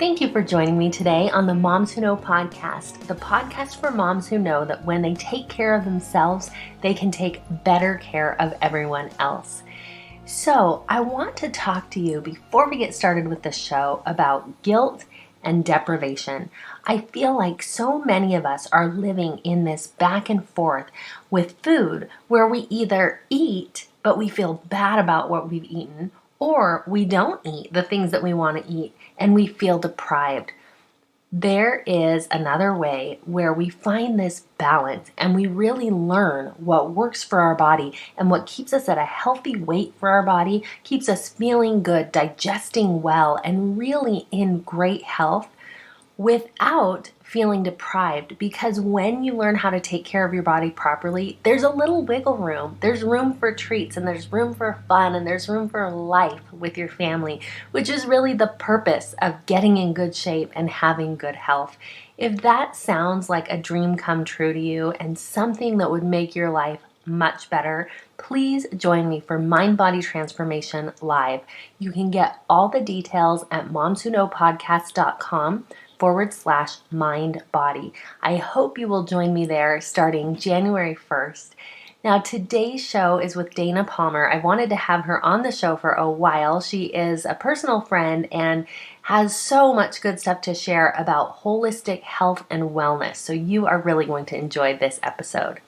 Thank you for joining me today on the Moms Who Know podcast, the podcast for moms who know that when they take care of themselves, they can take better care of everyone else. So, I want to talk to you before we get started with the show about guilt and deprivation. I feel like so many of us are living in this back and forth with food where we either eat, but we feel bad about what we've eaten, or we don't eat the things that we want to eat and we feel deprived. There is another way where we find this balance and we really learn what works for our body and what keeps us at a healthy weight for our body, keeps us feeling good, digesting well, and really in great health without feeling deprived. Because when you learn how to take care of your body properly, there's a little wiggle room. There's room for treats and there's room for fun and there's room for life with your family, which is really the purpose of getting in good shape and having good health. If that sounds like a dream come true to you and something that would make your life much better, please join me for Mind Body Transformation Live. You can get all the details at momswhoknowpodcast.com/mind body. I hope you will join me there starting January 1st. Now, today's show is with Dana Palmer. I wanted to have her on the show for a while. She is a personal friend and has so much good stuff to share about holistic health and wellness. So you are really going to enjoy this episode.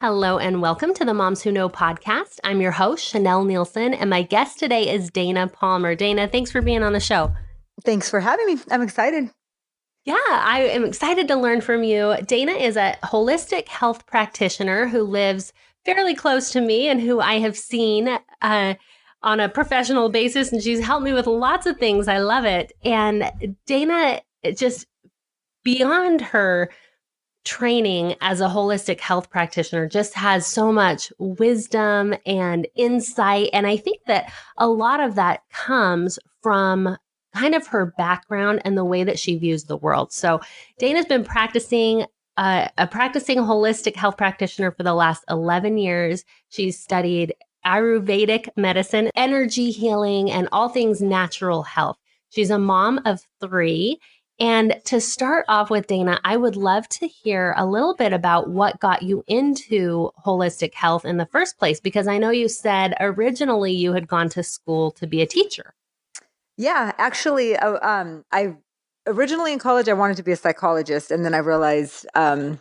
Hello and welcome to the Moms Who Know podcast. I'm your host, Chanel Nielsen, and my guest today is Dana Palmer. Dana, thanks for being on the show. Thanks for having me. I'm excited. Yeah, I am excited to learn from you. Dana is a holistic health practitioner who lives fairly close to me and who I have seen on a professional basis, and she's helped me with lots of things. I love it. And Dana, just beyond her training as a holistic health practitioner, just has so much wisdom and insight. And I think that a lot of that comes from kind of her background and the way that she views the world. So Dana's been practicing a practicing holistic health practitioner for the last 11 years. She's studied Ayurvedic medicine, energy healing, and all things natural health. She's a mom of 3. And to start off with, Dana, I would love to hear a little bit about what got you into holistic health in the first place, because I know you said originally you had gone to school to be a teacher. Yeah, actually, I originally in college, I wanted to be a psychologist. And then I realized I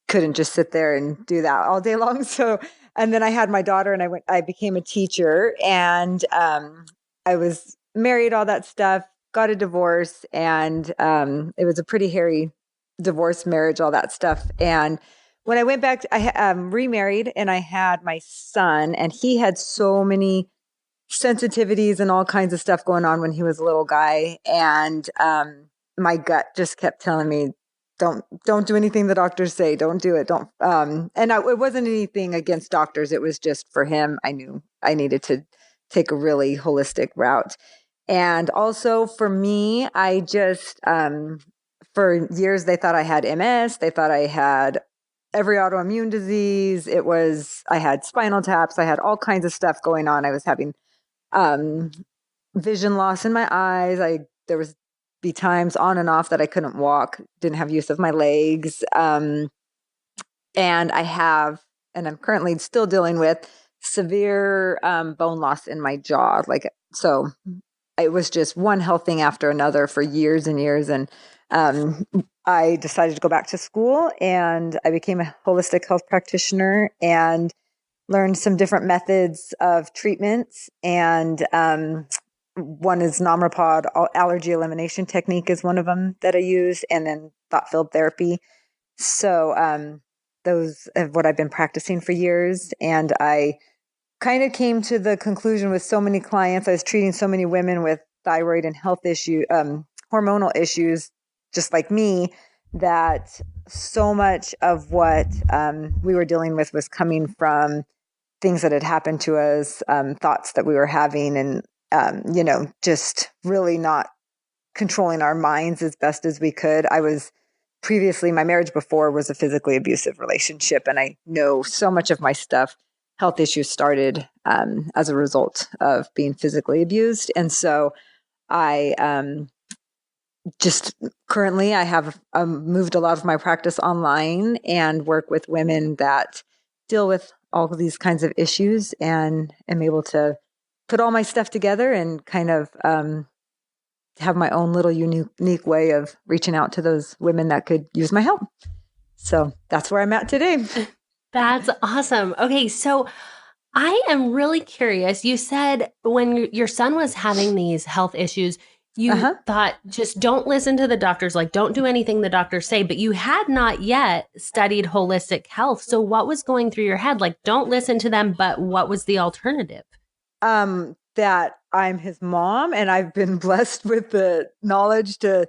couldn't just sit there and do that all day long. So, and then I had my daughter and I became a teacher, and I was married, all that stuff, got a divorce, and it was a pretty hairy divorce, marriage, all that stuff. And when I went back, I remarried and I had my son, and he had so many sensitivities and all kinds of stuff going on when he was a little guy. And my gut just kept telling me, don't do anything the doctors say. Don't do it. Don't. It wasn't anything against doctors. It was just for him. I knew I needed to take a really holistic route. And also for me, I just, for years, they thought I had MS. They thought I had every autoimmune disease. I had spinal taps. I had all kinds of stuff going on. I was having vision loss in my eyes. There was be times on and off that I couldn't walk, didn't have use of my legs. And I'm currently still dealing with severe bone loss in my jaw. So it was just one health thing after another for years and years. And I decided to go back to school, and I became a holistic health practitioner and learned some different methods of treatments. And one is Namrapad, allergy elimination technique is one of them that I use, and then thought-filled therapy. So those are what I've been practicing for years. And I kind of came to the conclusion with so many clients, I was treating so many women with thyroid and health hormonal issues, just like me, that so much of what we were dealing with was coming from things that had happened to us, thoughts that we were having, and, just really not controlling our minds as best as we could. My marriage before was a physically abusive relationship, and I know so much of my stuff, health issues started as a result of being physically abused. And so I just currently I have moved a lot of my practice online and work with women that deal with all of these kinds of issues, and am able to put all my stuff together and kind of have my own little unique way of reaching out to those women that could use my help. So that's where I'm at today. That's awesome. Okay, so I am really curious. You said when your son was having these health issues, you thought just don't listen to the doctors, like don't do anything the doctors say, but you had not yet studied holistic health. So what was going through your head? Like, don't listen to them, but what was the alternative? That I'm his mom, and I've been blessed with the knowledge to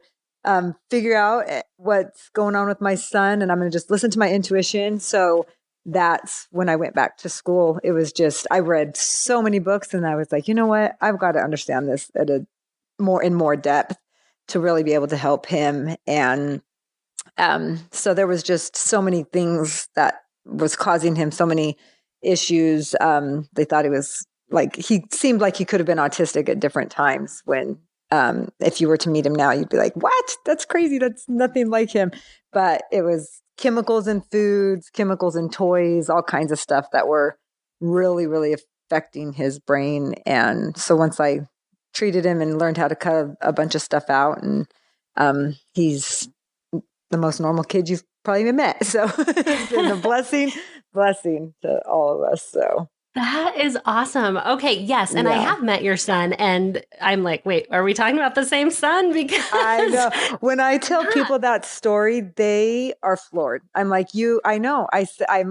figure out what's going on with my son, and I'm going to just listen to my intuition. So that's when I went back to school. It was just, I read so many books, and I was like, you know what? I've got to understand this at a more depth to really be able to help him. And so there was just so many things that was causing him so many issues. They thought he was like, he seemed like he could have been autistic at different times when, if you were to meet him now, you'd be like, what? That's crazy. That's nothing like him. But it was chemicals in foods, chemicals in toys, all kinds of stuff that were really, really affecting his brain. And so once I treated him and learned how to cut a bunch of stuff out, and he's the most normal kid you've probably even met. So it's been a blessing to all of us. So that is awesome. Okay, yes, and I have met your son, and I'm like, wait, are we talking about the same son? Because I know when I tell people that story, they are floored. I'm like, I know,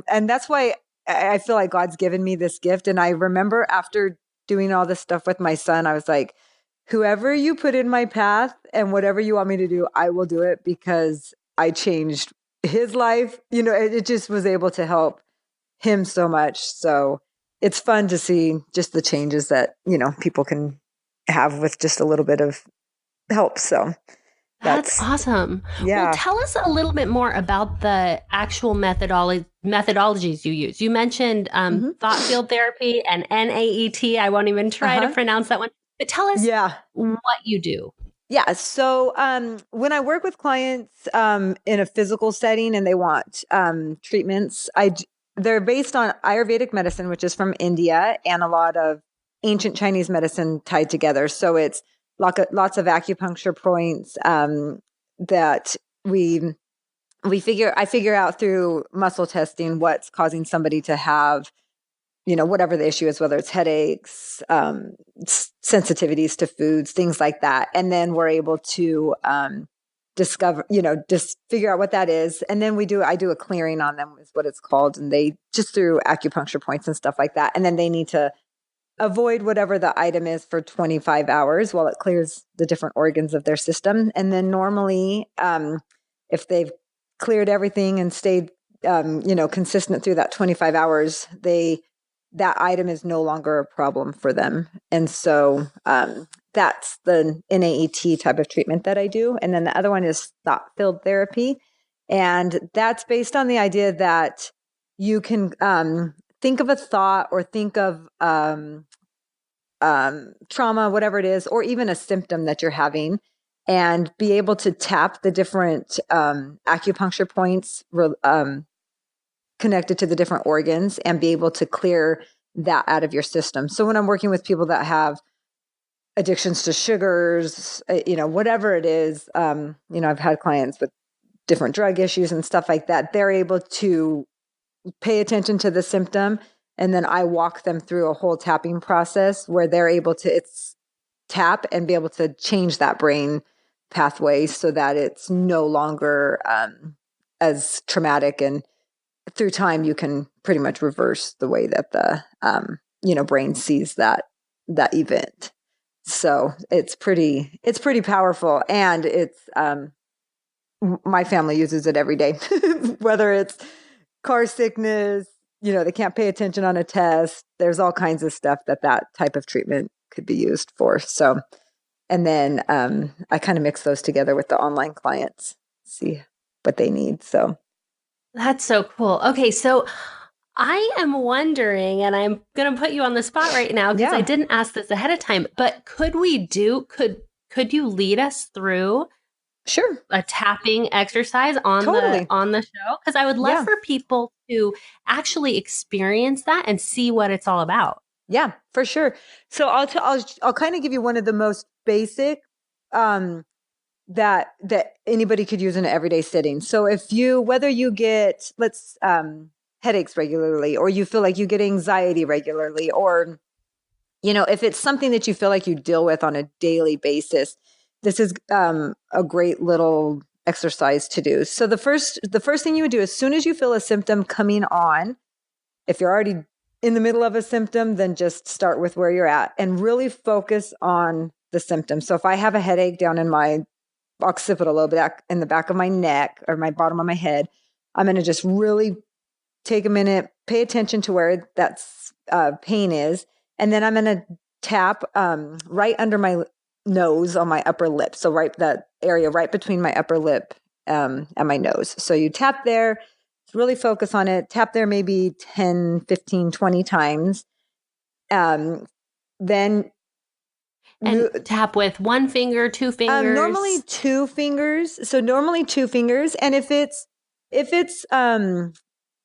and that's why I feel like God's given me this gift. And I remember after doing all this stuff with my son, I was like, whoever you put in my path and whatever you want me to do, I will do it, because I changed his life. You know, it just was able to help him so much. So it's fun to see just the changes that, you know, people can have with just a little bit of help. So that's awesome. Yeah. Well, tell us a little bit more about the actual methodologies you use. You mentioned thought field therapy and NAET. I won't even try to pronounce that one, but tell us what you do. Yeah. So when I work with clients in a physical setting and they want treatments, they're based on Ayurvedic medicine, which is from India, and a lot of ancient Chinese medicine tied together. So it's lots of acupuncture points that I figure out through muscle testing what's causing somebody to have, you know, whatever the issue is, whether it's headaches, sensitivities to foods, things like that. And then we're able to discover, you know, just figure out what that is. And then I do a clearing on them, is what it's called. And they just through acupuncture points and stuff like that. And then they need to avoid whatever the item is for 25 hours while it clears the different organs of their system. And then normally, if they've cleared everything and stayed, you know, consistent through that 25 hours, that item is no longer a problem for them. And so, that's the NAET type of treatment that I do. And then the other one is thought field therapy. And that's based on the idea that you can think of a thought or think of trauma, whatever it is, or even a symptom that you're having, and be able to tap the different acupuncture points connected to the different organs and be able to clear that out of your system. So when I'm working with people that have addictions to sugars, you know, whatever it is, you know, I've had clients with different drug issues and stuff like that. They're able to pay attention to the symptom, and then I walk them through a whole tapping process where they're able to tap and be able to change that brain pathway so that it's no longer as traumatic, and through time you can pretty much reverse the way that the you know, brain sees that event. So it's pretty powerful, and it's my family uses it every day, whether it's car sickness, you know, they can't pay attention on a test. There's all kinds of stuff that type of treatment could be used for. So, and then I kind of mix those together with the online clients, see what they need. So that's so cool. Okay, so I am wondering, and I'm going to put you on the spot right now because I didn't ask this ahead of time, but could could you lead us through Sure. a tapping exercise on Totally. the show? Because I would love Yeah. for people to actually experience that and see what it's all about. Yeah, for sure. So I'll kind of give you one of the most basic that anybody could use in an everyday sitting. So whether you get headaches regularly, or you feel like you get anxiety regularly, or if it's something that you feel like you deal with on a daily basis, this is a great little exercise to do. So the first thing you would do, as soon as you feel a symptom coming on, if you're already in the middle of a symptom, then just start with where you're at and really focus on the symptom. So if I have a headache down in my occipital lobe, in the back of my neck or my bottom of my head, I'm going to just really take a minute, pay attention to where that pain is. And then I'm going to tap right under my nose on my upper lip. So that area right between my upper lip and my nose. So you tap there, really focus on it, tap there maybe 10, 15, 20 times. Then tap with one finger, two fingers. Normally 2 fingers. So normally 2 fingers. And if it's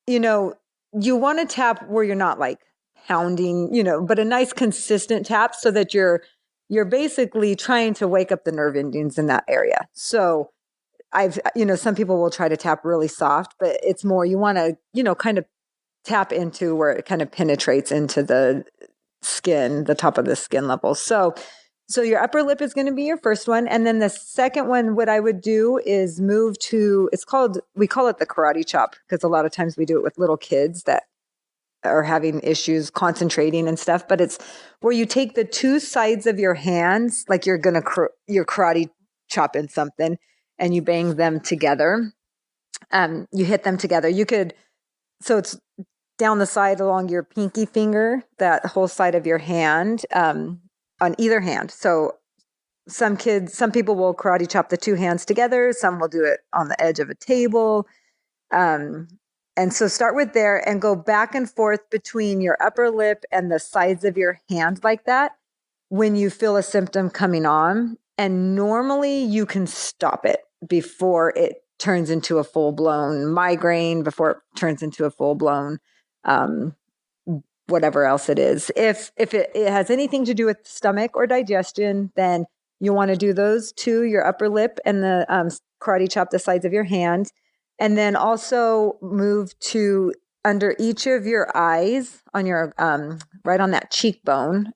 you want to tap where you're not like pounding, but a nice consistent tap so that you're basically trying to wake up the nerve endings in that area. So some people will try to tap really soft, but it's more, you want to, kind of tap into where it kind of penetrates into the skin, the top of the skin level. So your upper lip is going to be your first one. And then the second one, what I would do is move to, we call it the karate chop, because a lot of times we do it with little kids that are having issues concentrating and stuff. But it's where you take the 2 sides of your hands, like you're going to, you're karate chopping something, and you bang them together. You hit them together. So it's down the side along your pinky finger, that whole side of your hand, on either hand. So some people will karate chop the 2 hands together. Some will do it on the edge of a table. And so start with there and go back and forth between your upper lip and the sides of your hand like that when you feel a symptom coming on. And normally you can stop it before it turns into a full-blown migraine, before it turns into a full-blown whatever else it is. If it has anything to do with stomach or digestion, then you want to do those 2, your upper lip and the karate chop the sides of your hand. And then also move to under each of your eyes on your right on that cheekbone,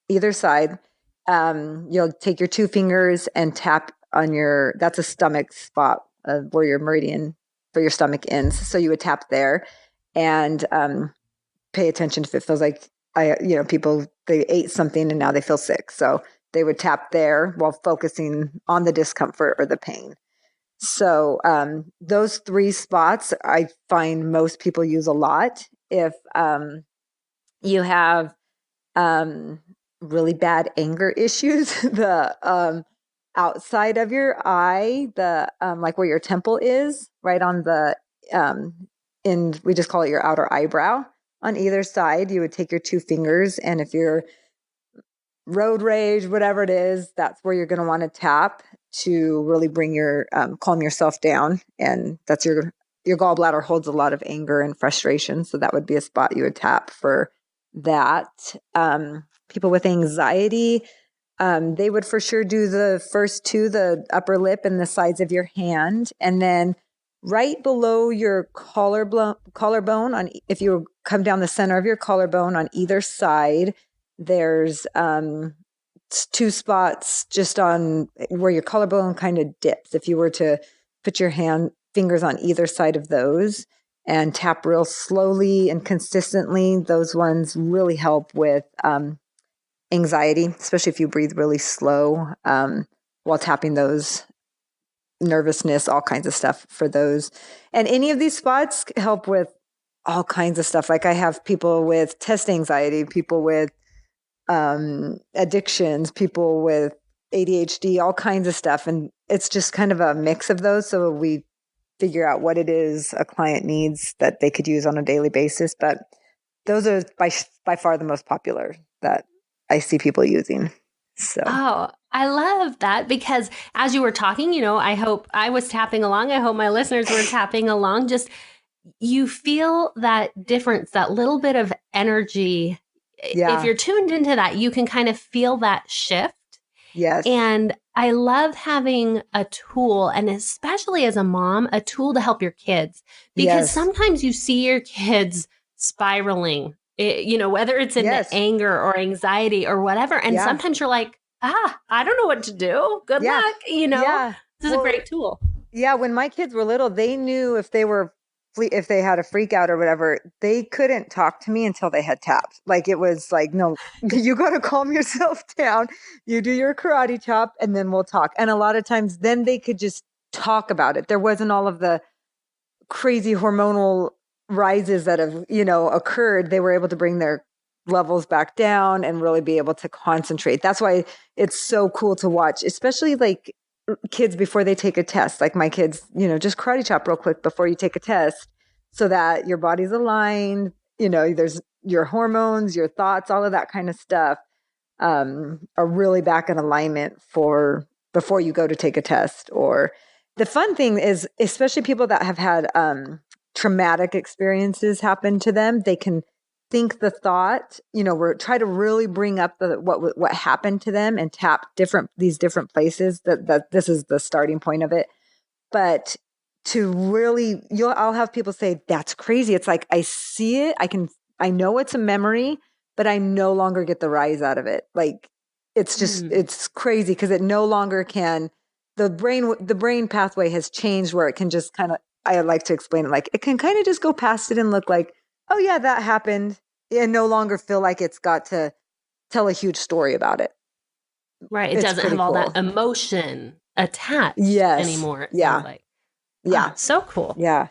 either side. You'll take your 2 fingers and tap on that's a stomach spot where your meridian for your stomach ends. So you would tap there and pay attention if it feels like people, they ate something and now they feel sick. So they would tap there while focusing on the discomfort or the pain. So those 3 spots I find most people use a lot. If you have really bad anger issues, the outside of your eye, the like where your temple is, right on the we just call it your outer eyebrow. On either side, you would take your 2 fingers, and if you're road rage, whatever it is, that's where you're going to want to tap to really bring your calm yourself down. And that's your gallbladder holds a lot of anger and frustration, so that would be a spot you would tap for that. People with anxiety, they would for sure do the first 2, the upper lip and the sides of your hand, and then right below your collarbone, if you come down the center of your collarbone on either side, there's 2 spots just on where your collarbone kind of dips. If you were to put your fingers on either side of those and tap real slowly and consistently, those ones really help with anxiety, especially if you breathe really slow while tapping those. Nervousness, all kinds of stuff for those. And any of these spots help with all kinds of stuff. Like I have people with test anxiety, people with addictions, people with ADHD, all kinds of stuff. And it's just kind of a mix of those. So we figure out what it is a client needs that they could use on a daily basis. But those are by far the most popular that I see people using. So, Oh, I love that because as you were talking, I hope I was tapping along. I hope my listeners were tapping along. Just you feel that difference, that little bit of energy. If yeah, you're tuned into that, you can kind of feel that shift. yes, And I love having a tool, and especially as a mom, a tool to help your kids, because yes, sometimes you see your kids spiraling, whether it's into yes, anger or anxiety or whatever. And yeah, sometimes you're like, I don't know what to do. Good yeah, luck. yeah. This is a Well, great tool. yeah, when my kids were little, they knew if they had a freak out or whatever, they couldn't talk to me until they had tapped. Like it was like, no, you got to calm yourself down. You do your karate chop and then we'll talk. And a lot of times then they could just talk about it. There wasn't all of the crazy hormonal rises that have, occurred. They were able to bring their levels back down and really be able to concentrate. That's why it's so cool to watch, especially like kids before they take a test. Like my kids, just karate chop real quick before you take a test so that your body's aligned, there's your hormones, your thoughts, all of that kind of stuff are really back in alignment for before you go to take a test. Or the fun thing is, especially people that have had traumatic experiences happen to them, they can think the thought, we're try to really bring up what happened to them and tap these different places that this is the starting point of it. But to really, I'll have people say, that's crazy. It's like, I see it. I know it's a memory, but I no longer get the rise out of it. Like it's just, it's crazy because it no longer can, the brain pathway has changed where it can just kind of, I like to explain it like it can kind of just go past it and look like, oh yeah, that happened, and no longer feel like it's got to tell a huge story about it. Right. It It's doesn't pretty have all cool. that emotion attached Yes. anymore, it sounds Yeah. like. Yeah. So cool. Yeah.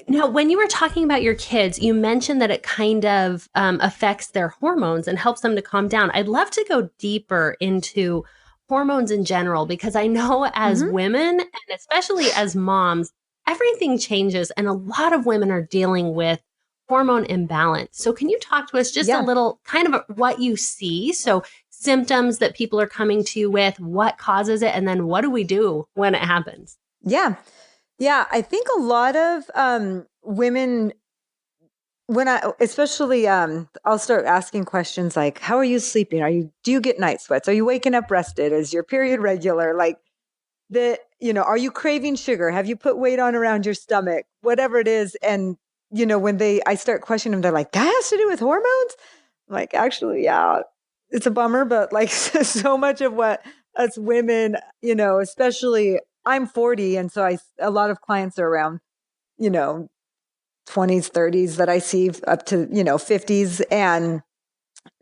Now, when you were talking about your kids, you mentioned that it kind of affects their hormones and helps them to calm down. I'd love to go deeper into hormones in general, because I know as Mm-hmm. women, and especially as moms, everything changes, and a lot of women are dealing with hormone imbalance. So, can you talk to us just a Yeah. little kind of what you see? So, symptoms that people are coming to you with, what causes it, and then what do we do when it happens? Yeah. Yeah. I think a lot of women, especially, I'll start asking questions like, how are you sleeping? Do you get night sweats? Are you waking up rested? Is your period regular? Like are you craving sugar? Have you put weight on around your stomach? Whatever it is. And, when I start questioning them, they're like, that has to do with hormones? I'm like, actually, yeah, it's a bummer, but like so much of what us women, especially I'm 40. And so a lot of clients are around, you know, 20s, 30s that I see up to, 50s. And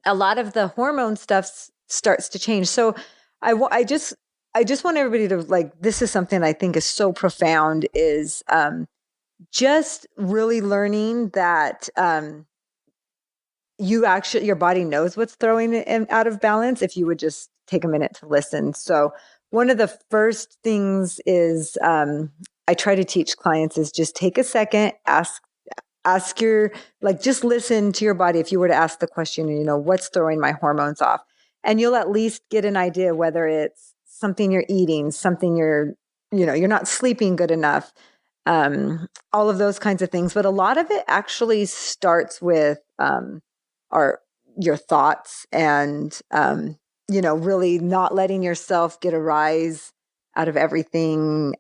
a lot of the hormone stuff starts to change. So I just want everybody to like, this is something I think is so profound is just really learning that your body knows what's throwing it out of balance if you would just take a minute to listen. So one of the first things is I try to teach clients is just take a second, ask just listen to your body. If you were to ask the question, what's throwing my hormones off? And you'll at least get an idea whether it's something you're eating, something you're not sleeping good enough, all of those kinds of things. But a lot of it actually starts with your thoughts and, really not letting yourself get a rise out of everything.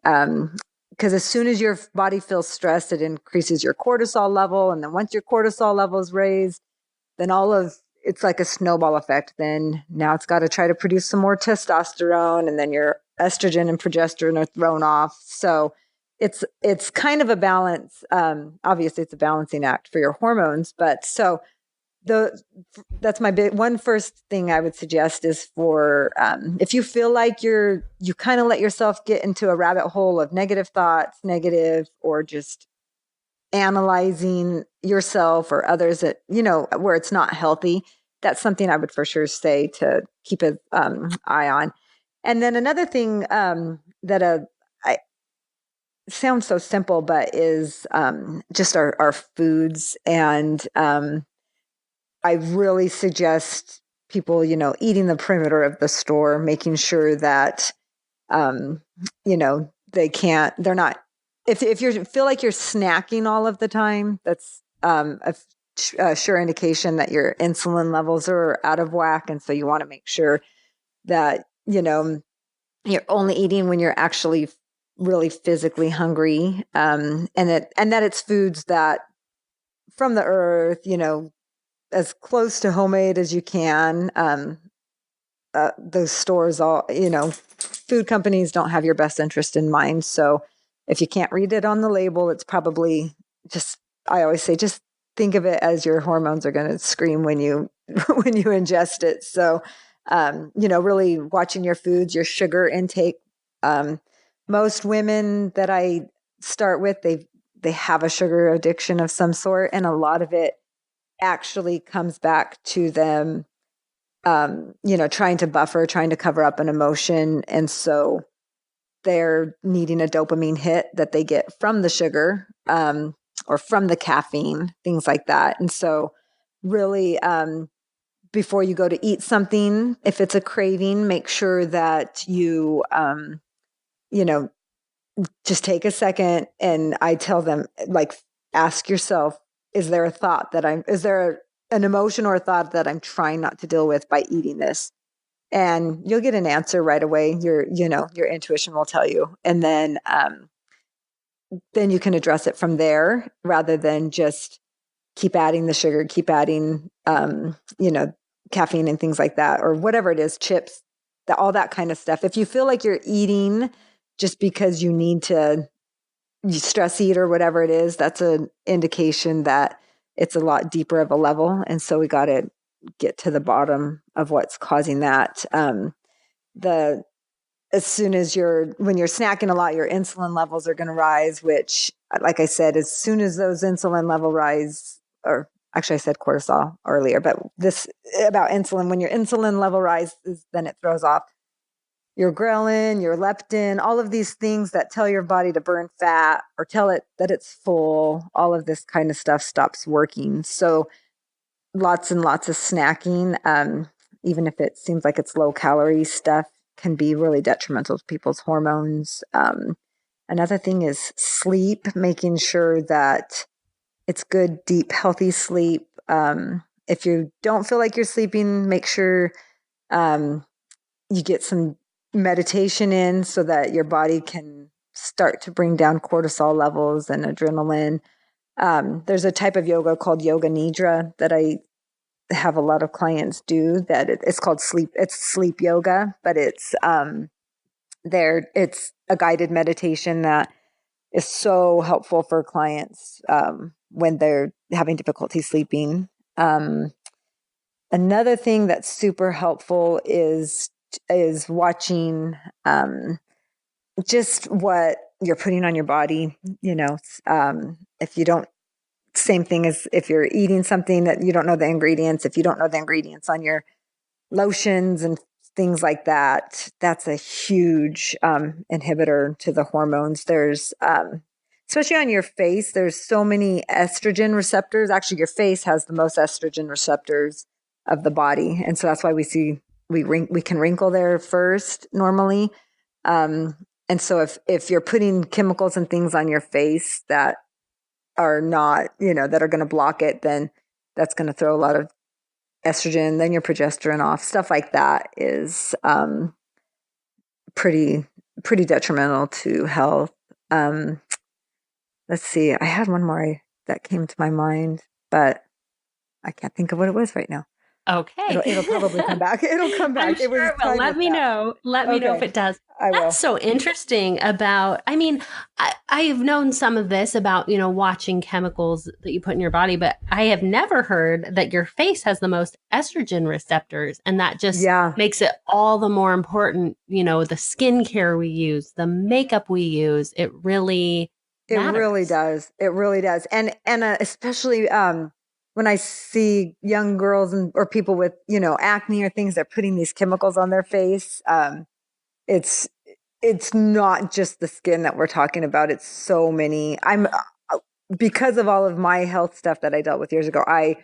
Because as soon as your body feels stressed, it increases your cortisol level. And then once your cortisol level is raised, then it's like a snowball effect. Then now it's got to try to produce some more testosterone, and then your estrogen and progesterone are thrown off. So it's kind of a balance. Obviously, it's a balancing act for your hormones. But so that's my one first thing I would suggest is for if you feel like you kind of let yourself get into a rabbit hole of negative thoughts, or just analyzing yourself or others that where it's not healthy. That's something I would for sure say to keep an eye on. And then another thing that I sounds so simple, but is just our foods. And I really suggest people, eating the perimeter of the store, making sure that, they're not, if you feel like you're snacking all of the time, that's a sure indication that your insulin levels are out of whack. And so you want to make sure that, you're only eating when you're actually really physically hungry. And that it's foods that from the earth, as close to homemade as you can. Those stores, food companies don't have your best interest in mind. So if you can't read it on the label, it's probably I always say, just think of it as your hormones are going to scream when you when you ingest it. So, really watching your foods, your sugar intake. Most women that I start with, they have a sugar addiction of some sort, and a lot of it actually comes back to them, trying to buffer, trying to cover up an emotion. And so they're needing a dopamine hit that they get from the sugar, or from the caffeine, things like that. And so really, before you go to eat something, if it's a craving, make sure that you, just take a second. And I tell them, like, ask yourself, is there an emotion or a thought that I'm trying not to deal with by eating this? And you'll get an answer right away. Your intuition will tell you. And then you can address it from there rather than just keep adding the sugar, keep adding, caffeine and things like that, or whatever it is, chips, all that kind of stuff. If you feel like you're eating just because you need to stress eat or whatever it is, that's an indication that it's a lot deeper of a level. And so we got to get to the bottom of what's causing that. As soon as when you're snacking a lot, your insulin levels are going to rise, which, like I said, as soon as those insulin level rise, or actually I said cortisol earlier, but this about insulin, when your insulin level rises, then it throws off your ghrelin, your leptin, all of these things that tell your body to burn fat or tell it that it's full. All of this kind of stuff stops working. So lots and lots of snacking, even if it seems like it's low calorie stuff, can be really detrimental to people's hormones. Another thing is sleep, making sure that it's good, deep, healthy sleep. If you don't feel like you're sleeping, make sure you get some meditation in so that your body can start to bring down cortisol levels and adrenaline. There's a type of yoga called Yoga Nidra that I have a lot of clients do, that it's called sleep. It's sleep yoga, but it's a guided meditation that is so helpful for clients when they're having difficulty sleeping. Another thing that's super helpful is watching just what you're putting on your body. If you don't, same thing as if you're eating something that you don't know the ingredients, if you don't know the ingredients on your lotions and things like that, that's a huge inhibitor to the hormones. There's, especially on your face, there's so many estrogen receptors. Actually, your face has the most estrogen receptors of the body. And so that's why we can wrinkle there first normally. And so if you're putting chemicals and things on your face that are not, that are going to block it, then that's going to throw a lot of estrogen, then your progesterone off. Stuff like that is pretty detrimental to health. Let's see. I had one more that came to my mind, but I can't think of what it was right now. Okay. It'll probably come back. It'll come back. I'm sure it will. Let me know. Let me know if it does. That's so interesting about, I've known some of this about, watching chemicals that you put in your body, but I have never heard that your face has the most estrogen receptors. And that just makes it all the more important, the skincare we use, the makeup we use, it really matters. It really does. And especially, when I see young girls or people with, acne or things, they're putting these chemicals on their face. It's not just the skin that we're talking about. It's so many. Because of all of my health stuff that I dealt with years ago, I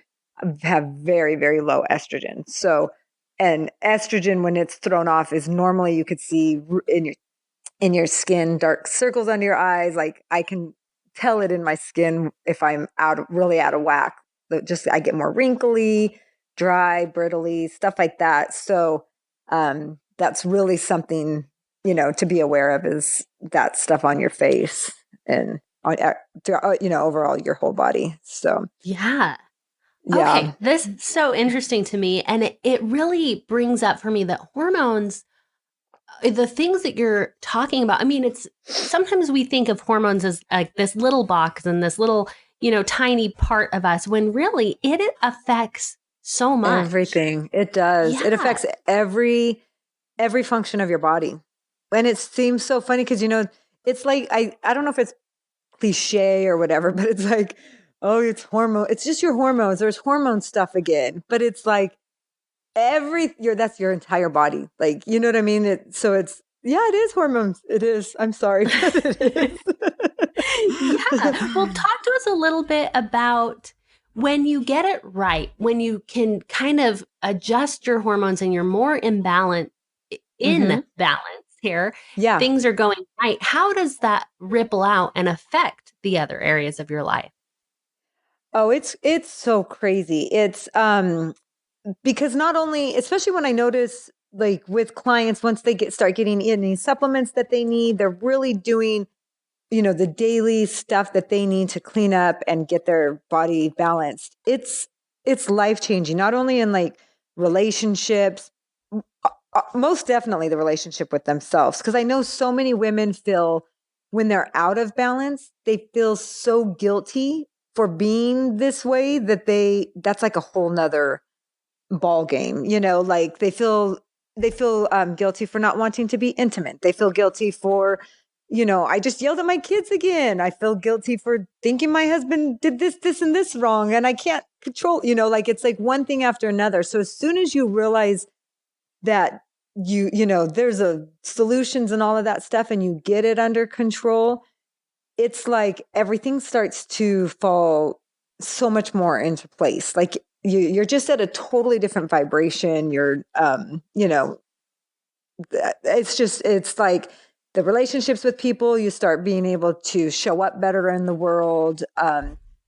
have very, very low estrogen. So and estrogen, when it's thrown off, is normally you could see in your skin, dark circles under your eyes. Like I can tell it in my skin if I'm really out of whack. Just I get more wrinkly, dry, brittly, stuff like that. So that's really something, to be aware of, is that stuff on your face and on, overall your whole body. So yeah. Okay, this is so interesting to me, and it really brings up for me that hormones, the things that you're talking about, I mean, it's sometimes we think of hormones as like this little box and this little, tiny part of us, when really it affects so much. Everything. It does. Yeah. It affects every function of your body. And it seems so funny because, it's like, I don't know if it's cliche or whatever, but it's like, oh, it's hormone. It's just your hormones. There's hormone stuff again, but it's like that's your entire body. Like, you know what I mean? It is hormones. It is. I'm sorry. It is. Yeah. Well, talk to us a little bit about when you get it right, when you can kind of adjust your hormones and you're more in balance here. Yeah. Things are going right. How does that ripple out and affect the other areas of your life? Oh, it's so crazy. It's because not only, especially when I notice like with clients, once they start getting any supplements that they need, they're really doing, the daily stuff that they need to clean up and get their body balanced. It's life-changing, not only in like relationships, most definitely the relationship with themselves. Because I know so many women feel when they're out of balance, they feel so guilty for being this way that that's like a whole nother ball game, like they feel guilty for not wanting to be intimate. They feel guilty for, I just yelled at my kids again. I feel guilty for thinking my husband did this and this wrong and I can't control, like it's like one thing after another. So as soon as you realize that there's solutions and all of that stuff and you get it under control, it's like everything starts to fall so much more into place. Like you're just at a totally different vibration. You're, it's like the relationships with people, you start being able to show up better in the world.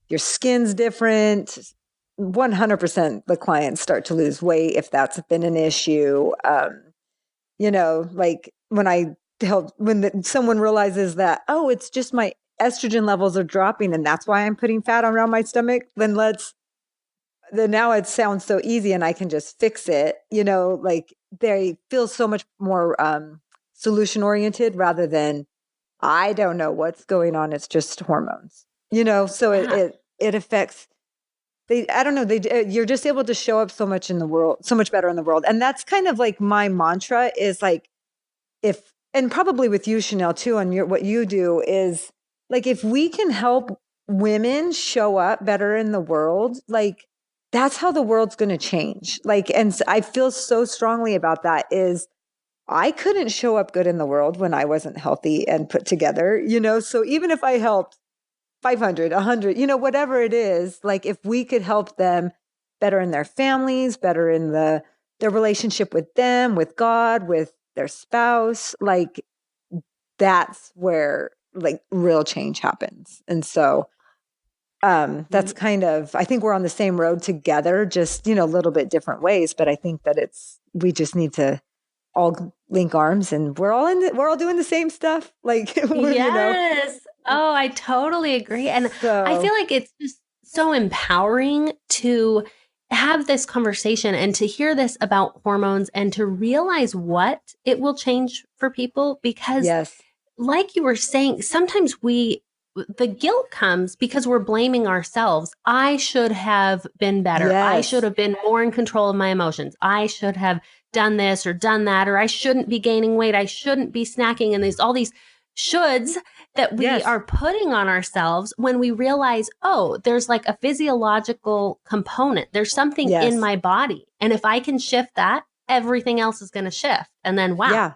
Your skin's different. 100% the clients start to lose weight if that's been an issue. Like when someone realizes that, oh, it's just my estrogen levels are dropping and that's why I'm putting fat around my stomach, then now it sounds so easy and I can just fix it. Like they feel so much more solution oriented rather than I don't know what's going on. It's just hormones, so it affects. I don't know. You're just able to show up so much in the world, so much better in the world. And that's kind of like my mantra is like, and probably with you, Chanel, too, on what you do is like, if we can help women show up better in the world, like that's how the world's going to change. Like, and I feel so strongly about that is I couldn't show up good in the world when I wasn't healthy and put together, so even if I helped 500, 100, whatever it is, like if we could help them better in their families, better in their relationship with them, with God, with their spouse, like that's where like real change happens. And so that's kind of, I think we're on the same road together, just, a little bit different ways. But I think that we just need to all link arms and we're all doing the same stuff. Like, yes. Oh, I totally agree. And I feel like it's just so empowering to have this conversation and to hear this about hormones and to realize what it will change for people. Because like you were saying, sometimes the guilt comes because we're blaming ourselves. I should have been better. Yes. I should have been more in control of my emotions. I should have done this or done that, or I shouldn't be gaining weight. I shouldn't be snacking. And all these shoulds that we are putting on ourselves when we realize, oh, there's like a physiological component. There's something in my body. And if I can shift that, everything else is going to shift. And then, wow. Yeah.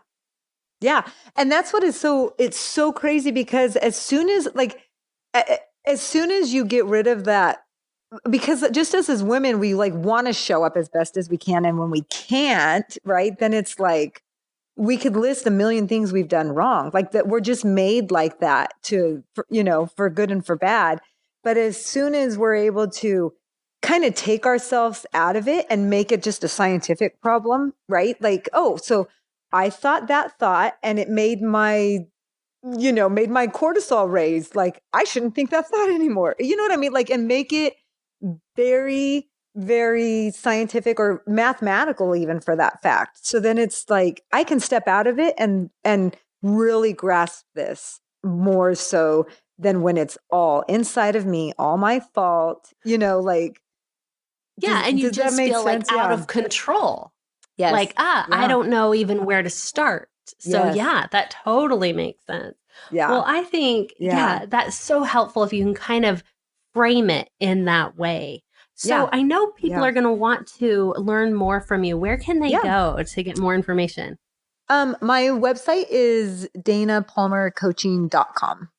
Yeah. And that's what it's so crazy because as soon as you get rid of that because just as women, we like want to show up as best as we can. And when we can't, right, then it's like, we could list a million things we've done wrong, like that we're just made like that for good and for bad. But as soon as we're able to kind of take ourselves out of it and make it just a scientific problem, right? Like, oh, so I thought that thought and it made my cortisol raise. Like, I shouldn't think that thought anymore. You know what I mean? Like, and make it very, very scientific or mathematical even for that fact. So then it's like, I can step out of it and really grasp this more so than when it's all inside of me, all my fault, like. Yeah. And you just feel like out of control. Yes. Like, I don't know even where to start. So yeah, that totally makes sense. Yeah. Well, I think, that's so helpful if you can kind of frame it in that way. So I know people are going to want to learn more from you. Where can they go to get more information? My website is danapalmercoaching.com.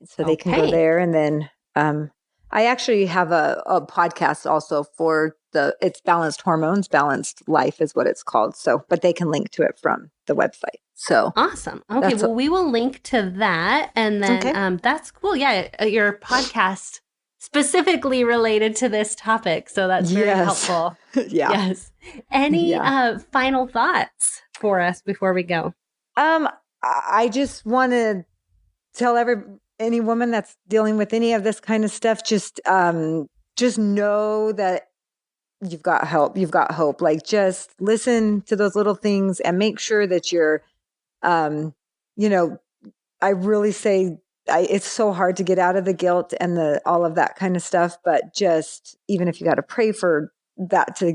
So they can go there. And then I actually have a podcast also for it's Balanced Hormones, Balanced Life is what it's called. So, but they can link to it from the website. So awesome. Okay. Well, we will link to that. And then that's cool. Yeah. Your podcast specifically related to this topic. So that's very helpful. Yes. Any final thoughts for us before we go? I just want to tell any woman that's dealing with any of this kind of stuff, just know that you've got help. You've got hope. Like, just listen to those little things and make sure that you're, I really say it's so hard to get out of the guilt and all of that kind of stuff. But just, even if you got to pray for that to,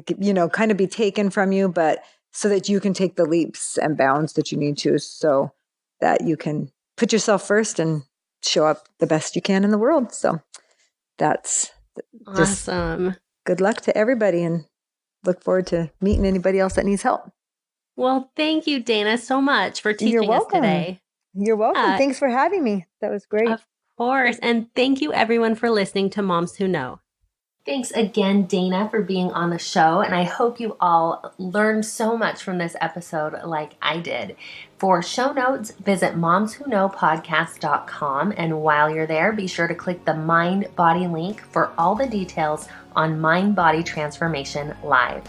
kind of be taken from you, but so that you can take the leaps and bounds that you need to, so that you can put yourself first and show up the best you can in the world. So that's awesome. Good luck to everybody, and look forward to meeting anybody else that needs help. Well, thank you, Dana, so much for teaching us today. You're welcome. Thanks for having me. That was great. Of course. And thank you, everyone, for listening to Moms Who Know. Thanks again, Dana, for being on the show. And I hope you all learned so much from this episode like I did. For show notes, visit momswhoknowpodcast.com. And while you're there, be sure to click the Mind Body link for all the details on Mind Body Transformation Live.